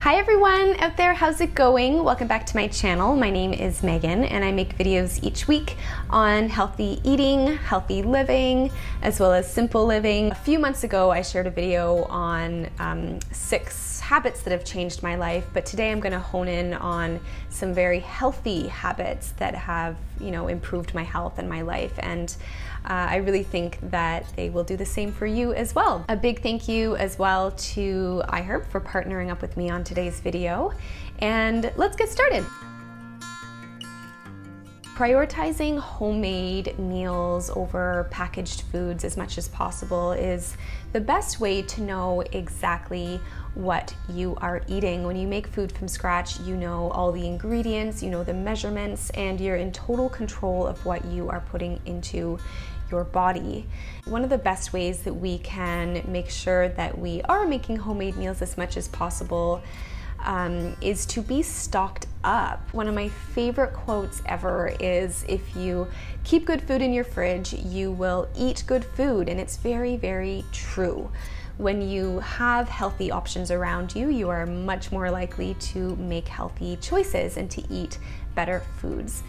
Hi everyone out there, how's it going? Welcome back to my channel. My name is Megan and I make videos each week on healthy eating, healthy living, as well as simple living. A few months ago I shared a video on 6 habits that have changed my life, but today I'm going to hone in on some very healthy habits that have, improved my health and my life, and I really think that they will do the same for you as well. A big thank you as well to iHerb for partnering up with me on today's video, and let's get started. Prioritizing homemade meals over packaged foods as much as possible is the best way to know exactly what you are eating. When you make food from scratch, you know all the ingredients, you know the measurements, and you're in total control of what you are putting into your body. One of the best ways that we can make sure that we are making homemade meals as much as possible is to be stocked up. One of my favorite quotes ever is, if you keep good food in your fridge, you will eat good food, and it's very, very true. When you have healthy options around you, you are much more likely to make healthy choices and to eat better foods.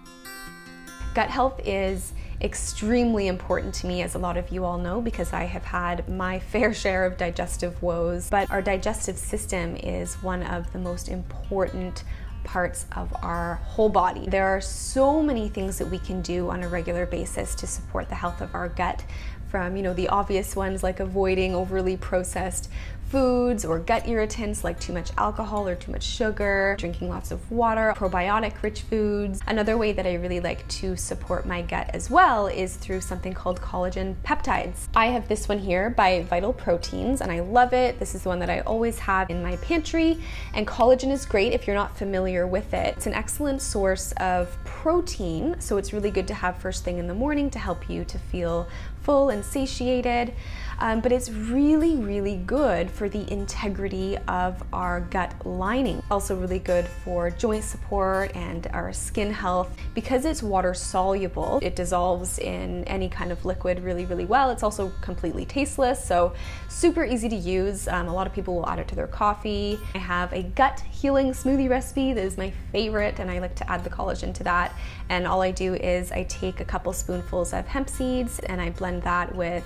Gut health is extremely important to me, as a lot of you all know, because I have had my fair share of digestive woes, but our digestive system is one of the most important parts of our whole body. There are so many things that we can do on a regular basis to support the health of our gut, from the obvious ones like avoiding overly processed foods or gut irritants like too much alcohol or too much sugar, drinking lots of water, probiotic rich foods. Another way that I really like to support my gut as well is through something called Collagen Peptides. I have this one here by Vital Proteins and I love it. This is the one that I always have in my pantry, and collagen is great if you're not familiar with it. It's an excellent source of protein, so it's really good to have first thing in the morning to help you to feel full and satiated, but it's really, really good for the integrity of our gut lining. Also really good for joint support and our skin health. Because it's water soluble, it dissolves in any kind of liquid really, really well. It's also completely tasteless, so super easy to use. A lot of people will add it to their coffee. I have a gut healing smoothie recipe that is my favorite, and I like to add the collagen to that. And all I do is I take a couple spoonfuls of hemp seeds and I blend that with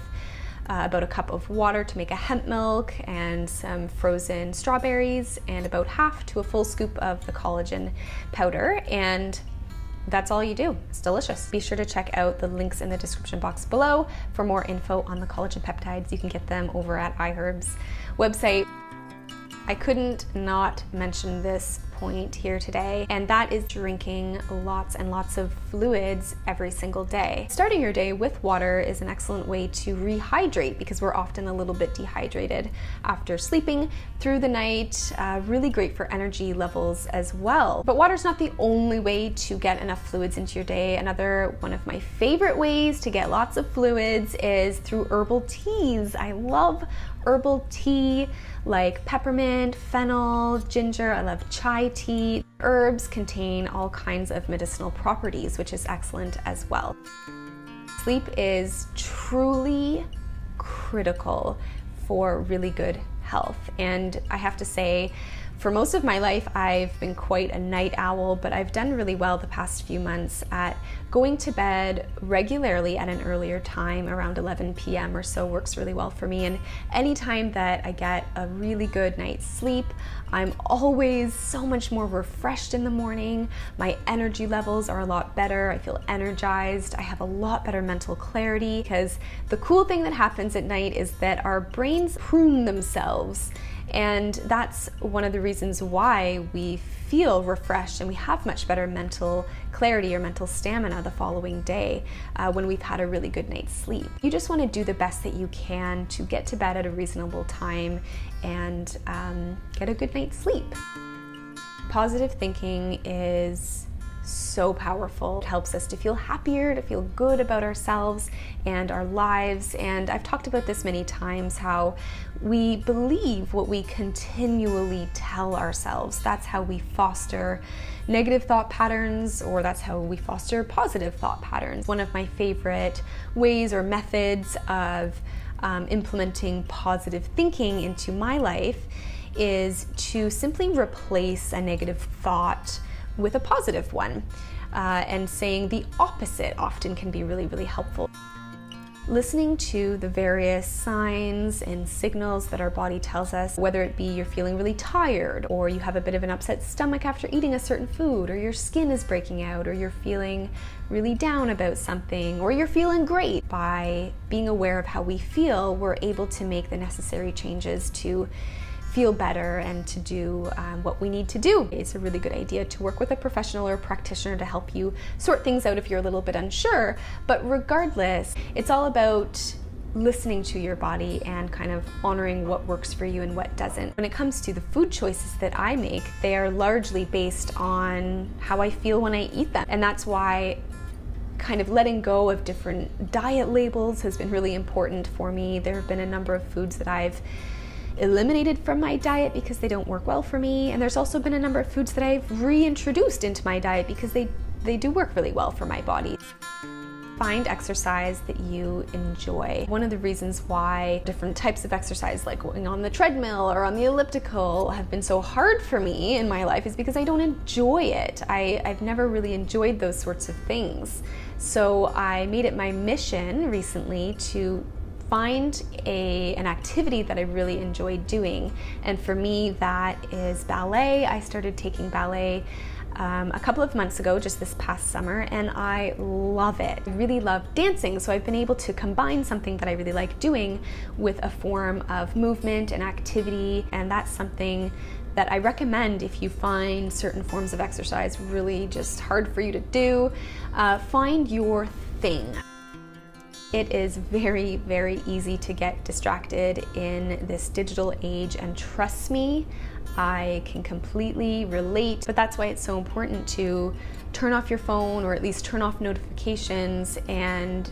about a cup of water to make a hemp milk, and some frozen strawberries, and about half to a full scoop of the collagen powder, and that's all you do. It's delicious. Be sure to check out the links in the description box below for more info on the collagen peptides. You can get them over at iHerb's website. I couldn't not mention this point here today, and that is drinking lots and lots of fluids every single day. Starting your day with water is an excellent way to rehydrate, because we're often a little bit dehydrated after sleeping through the night. Really great for energy levels as well. But water's not the only way to get enough fluids into your day. Another one of my favorite ways to get lots of fluids is through herbal teas. I love herbal tea like peppermint, fennel, ginger. I love chai tea. Herbs contain all kinds of medicinal properties, which is excellent as well. Sleep is truly critical for really good health, and I have to say, for most of my life, I've been quite a night owl, but I've done really well the past few months at going to bed regularly at an earlier time. Around 11 p.m. or so works really well for me, and anytime that I get a really good night's sleep, I'm always so much more refreshed in the morning. My energy levels are a lot better. I feel energized. I have a lot better mental clarity, because the cool thing that happens at night is that our brains prune themselves. And that's one of the reasons why we feel refreshed and we have much better mental clarity or mental stamina the following day when we've had a really good night's sleep. You just want to do the best that you can to get to bed at a reasonable time and get a good night's sleep. Positive thinking is so powerful. It helps us to feel happier, to feel good about ourselves and our lives. And I've talked about this many times, how we believe what we continually tell ourselves. That's how we foster negative thought patterns, or that's how we foster positive thought patterns. One of my favorite ways or methods of implementing positive thinking into my life is to simply replace a negative thought with a positive one. And saying the opposite often can be really, really helpful. Listening to the various signs and signals that our body tells us, whether it be you're feeling really tired, or you have a bit of an upset stomach after eating a certain food, or your skin is breaking out, or you're feeling really down about something, or you're feeling great. By being aware of how we feel, we're able to make the necessary changes to feel better and to do what we need to do. It's a really good idea to work with a professional or a practitioner to help you sort things out if you're a little bit unsure. But regardless, it's all about listening to your body and kind of honoring what works for you and what doesn't. When it comes to the food choices that I make, they are largely based on how I feel when I eat them. And that's why kind of letting go of different diet labels has been really important for me. There have been a number of foods that I've eliminated from my diet because they don't work well for me, and there's also been a number of foods that I've reintroduced into my diet because they do work really well for my body. Find exercise that you enjoy. One of the reasons why different types of exercise, like going on the treadmill or on the elliptical, have been so hard for me in my life is because I don't enjoy it. I've never really enjoyed those sorts of things. So I made it my mission recently to find an activity that I really enjoy doing. And for me, that is ballet. I started taking ballet a couple of months ago, just this past summer, and I love it. I really love dancing, so I've been able to combine something that I really like doing with a form of movement and activity, and that's something that I recommend if you find certain forms of exercise really just hard for you to do. Find your thing. It is very, very easy to get distracted in this digital age, and trust me, I can completely relate. But that's why it's so important to turn off your phone, or at least turn off notifications, and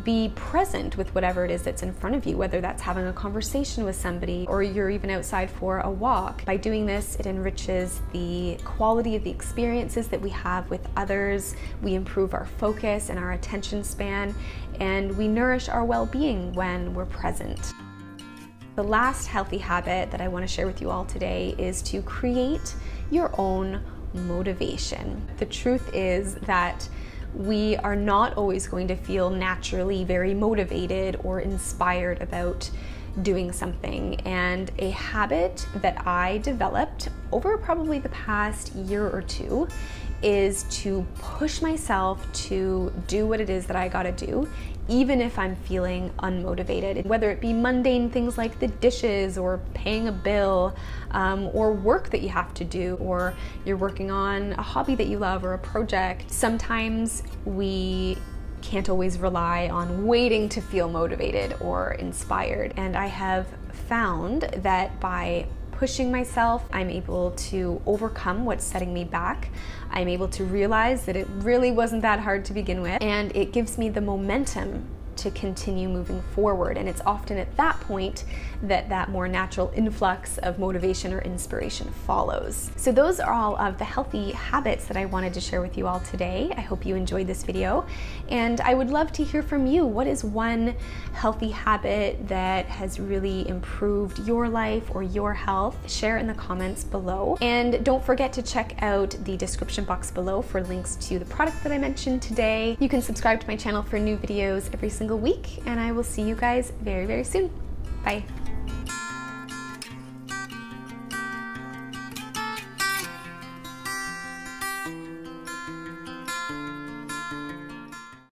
be present with whatever it is that's in front of you, whether that's having a conversation with somebody or you're even outside for a walk. By doing this, it enriches the quality of the experiences that we have with others. We improve our focus and our attention span, and we nourish our well-being when we're present. The last healthy habit that I want to share with you all today is to create your own motivation. The truth is that we are not always going to feel naturally very motivated or inspired about doing something. And a habit that I developed over probably the past year or two is to push myself to do what it is that I gotta do, even if I'm feeling unmotivated. Whether it be mundane things like the dishes or paying a bill, or work that you have to do, or you're working on a hobby that you love or a project. Sometimes we can't always rely on waiting to feel motivated or inspired. And I have found that by pushing myself, I'm able to overcome what's setting me back. I'm able to realize that it really wasn't that hard to begin with, and it gives me the momentum to continue moving forward. And it's often at that point that that more natural influx of motivation or inspiration follows. So those are all of the healthy habits that I wanted to share with you all today. I hope you enjoyed this video, and I would love to hear from you. What is one healthy habit that has really improved your life or your health? Share in the comments below, and don't forget to check out the description box below for links to the product that I mentioned today. You can subscribe to my channel for new videos every single week, and I will see you guys very, very soon. Bye.